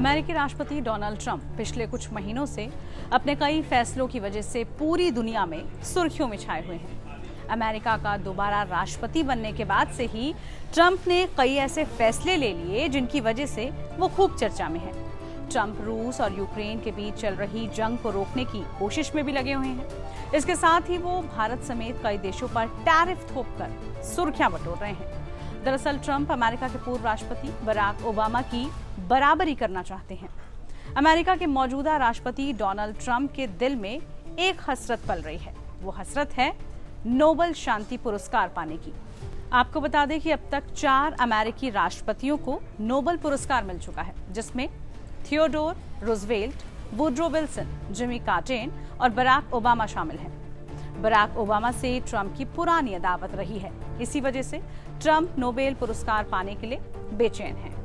अमेरिकी राष्ट्रपति Donald Trump पिछले कुछ महीनों से अपने कई फैसलों की वजह से पूरी दुनिया में सुर्खियों में छाए हुए हैं। अमेरिका का दोबारा राष्ट्रपति बनने के बाद से ही ट्रंप ने कई ऐसे फैसले ले लिए जिनकी वजह से वो खूब चर्चा में है। ट्रंप रूस और यूक्रेन के बीच चल रही जंग को रोकने की कोशिश में भी लगे हुए हैं। इसके साथ ही वो भारत समेत कई देशों पर टैरिफ थोपकर सुर्खियां बटोर रहे हैं। दरअसल ट्रंप अमेरिका के पूर्व राष्ट्रपति बराक ओबामा की बराबरी करना चाहते हैं। अमेरिका के मौजूदा राष्ट्रपति डोनाल्ड ट्रंप के दिल में एक हसरत पल रही है। वो हसरत है नोबेल शांति पुरस्कार पाने की। आपको बता दें कि अब तक 4 अमेरिकी राष्ट्रपतियों को नोबेल पुरस्कार मिल चुका है, जिसमें Theodore Roosevelt, Woodrow Wilson, Jimmy Carter और बराक ओबामा शामिल हैं। बराक ओबामा से ट्रंप की पुरानी अदावत रही है। इसी वजह से ट्रंप नोबेल पुरस्कार पाने के लिए बेचैन हैं।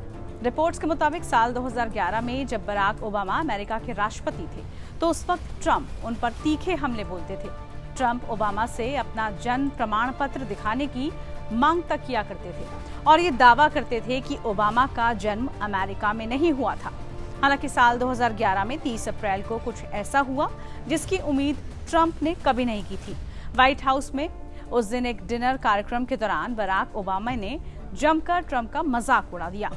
रिपोर्ट्स के मुताबिक साल 2011 में जब बराक ओबामा अमेरिका के राष्ट्रपति थे, तो उस वक्त ट्रंप उन पर तीखे हमले बोलते थे। ट्रंप ओबामा से अपना जन्म प्रमाण पत्र दिखाने की मांग तक किया करते थे और ये दावा करते थे कि ओबामा का जन्म अमेरिका में नहीं हुआ था। हालांकि साल 2011 में 30 अप्रैल को कुछ ऐसा हुआ जिसकी उम्मीद ट्रंप ने कभी नहीं की थी। व्हाइट हाउस में उस दिन एक डिनर कार्यक्रम के दौरान बराक ओबामा ने जमकर ट्रंप का मजाक उड़ा दिया,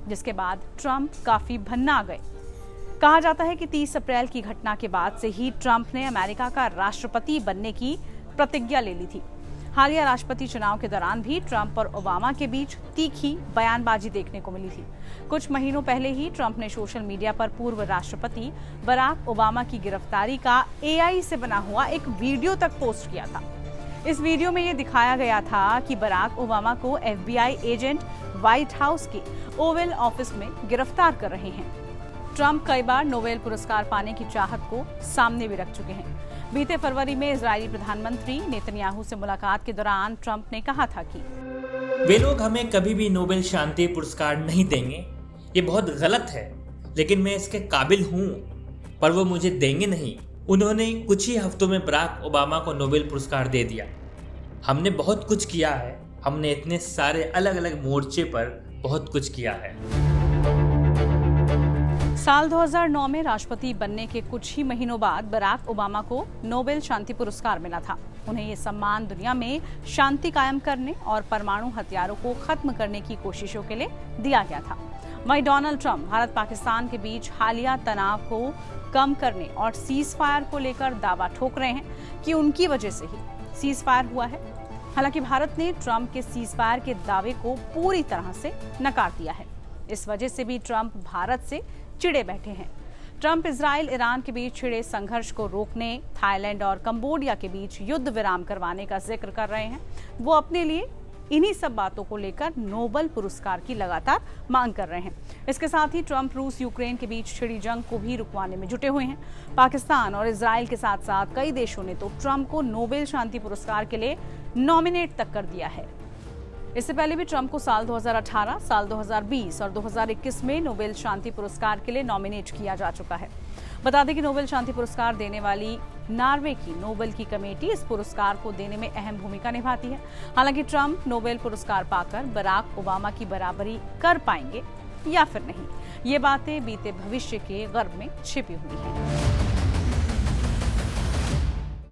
जिसके बाद ट्रंप काफी भन्ना गए। कहा जाता है कि 30 अप्रैल की घटना के बाद से ही ट्रंप ने अमेरिका का राष्ट्रपति बनने की प्रतिज्ञा ले ली थी। हालिया राष्ट्रपति चुनाव के दौरान भी ट्रंप और ओबामा के बीच तीखी बयानबाजी देखने को मिली थी। कुछ महीनों पहले ही ट्रंप ने सोशल मीडिया पर पूर्व राष्ट्रपति बराक ओबामा की गिरफ्तारी का AI से बना हुआ एक वीडियो तक पोस्ट किया था। इस वीडियो में ये दिखाया गया था कि बराक ओबामा को FBI एजेंट व्हाइट हाउस के ओवल ऑफिस में गिरफ्तार कर रहे हैं। ट्रंप कई बार नोबेल पुरस्कार पाने की चाहत को सामने भी रख चुके हैं। बीते फरवरी में इजरायली प्रधानमंत्री नेतन्याहू से मुलाकात के दौरान ट्रंप ने कहा था कि वे लोग हमें कभी भी नोबेल शांति पुरस्कार नहीं देंगे, ये बहुत गलत है, लेकिन मैं इसके काबिल हूँ, पर वो मुझे देंगे नहीं। उन्होंने कुछ ही हफ्तों में बराक ओबामा को नोबेल पुरस्कार दे दिया। हमने बहुत कुछ किया है, हमने इतने सारे अलग अलग मोर्चे पर बहुत कुछ किया है। साल 2009 में राष्ट्रपति बनने के कुछ ही महीनों बाद बराक ओबामा को नोबेल शांति पुरस्कार मिला था। उन्हें ये सम्मान दुनिया में शांति कायम करने और परमाणु हथियारों को खत्म करने की कोशिशों के लिए दिया गया था। वहीं डोनाल्ड ट्रंप भारत पाकिस्तान के बीच हालिया तनाव को कम करने और सीज फायर को लेकर दावा ठोक रहे हैं कि उनकी वजह से ही सीज फायर हुआ है। हालांकि भारत ने ट्रंप के सीज फायर के दावे को पूरी तरह से नकार दिया है। इस वजह से भी ट्रंप भारत से चिढ़े बैठे हैं। ट्रंप इजराइल ईरान के बीच छिड़े संघर्ष को रोकने, थाईलैंड और कंबोडिया के बीच युद्ध विराम करवाने का जिक्र कर रहे हैं। वो अपने लिए इन्हीं सब बातों को लेकर नोबेल पुरस्कार की लगातार मांग कर रहे हैं। इसके साथ ही ट्रंप रूस यूक्रेन के बीच छिड़ी जंग को भी रुकवाने में जुटे हुए हैं। पाकिस्तान और इजराइल के साथ साथ कई देशों ने तो ट्रंप को नोबेल शांति पुरस्कार के लिए नॉमिनेट तक कर दिया है। इससे पहले भी ट्रंप को साल 2018, साल 2020 और 2021 में नोबेल शांति पुरस्कार के लिए नॉमिनेट किया जा चुका है। बता दें कि नोबेल शांति पुरस्कार देने वाली नॉर्वे की नोबेल की कमेटी इस पुरस्कार को देने में अहम भूमिका निभाती है। हालांकि ट्रंप नोबेल पुरस्कार पाकर बराक ओबामा की बराबरी कर पाएंगे या फिर नहीं, ये बातें बीते भविष्य के गर्भ में छिपी हुई हैं।